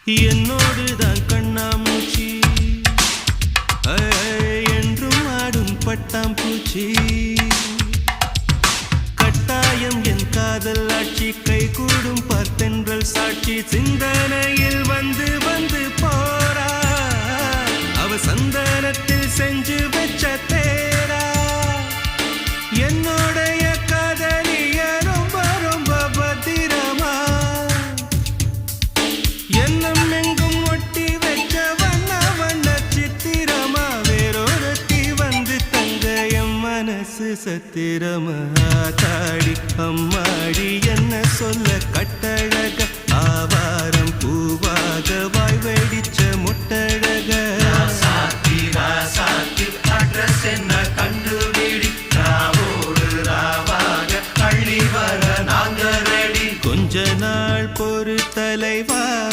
என்னோடுதான் கண்ணாமூச்சி என்றும் ஆடும் பட்டாம்பூச்சி கட்டாயம் என் காதல் ஆட்சி கை கூடும் பார்த்தென்றல் சாட்சி சிந்தனையில் வந்து வந்து போறா அவ சந்தனத்தில் செஞ்சு வச்ச தேரா என்னோடைய காதலிய ரொம்ப ரொம்ப பத்திரமா எண்ணம் எங்கும் ஒட்டி வச்ச வண்ண வண்ண சித்திரமா வேறொருத்தி வந்து தங்க என் மனசு சத்திரமா தாடி அம்மாடி என்ன சொல்ல கட்டழக ஆவாரம் பூ